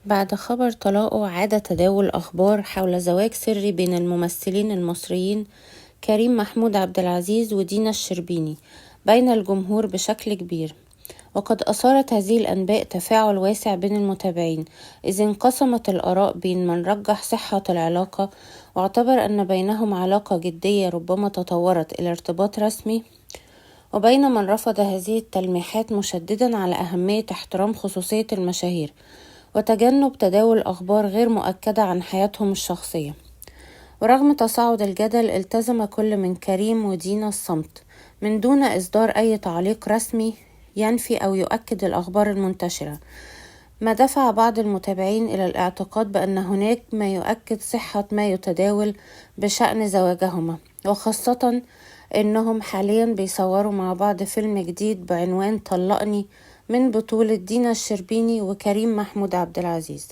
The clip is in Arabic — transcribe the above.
بعد خبر طلاقه عاد تداول أخبار حول زواج سري بين الممثلين المصريين كريم محمود عبد العزيز ودينا الشربيني بين الجمهور بشكل كبير. وقد أثارت هذه الأنباء تفاعل واسع بين المتابعين، إذ انقسمت الآراء بين من رجح صحة العلاقة واعتبر أن بينهم علاقة جدية ربما تطورت إلى ارتباط رسمي، وبين من رفض هذه التلميحات مشددا على أهمية احترام خصوصية المشاهير وتجنب تداول أخبار غير مؤكدة عن حياتهم الشخصية. ورغم تصاعد الجدل التزم كل من كريم ودينا الصمت من دون إصدار أي تعليق رسمي ينفي أو يؤكد الأخبار المنتشرة، ما دفع بعض المتابعين إلى الاعتقاد بأن هناك ما يؤكد صحة ما يتداول بشأن زواجهما، وخاصة إنهم حاليا بيصوروا مع بعض فيلم جديد بعنوان طلقني من بطولة دينا الشربيني وكريم محمود عبد العزيز.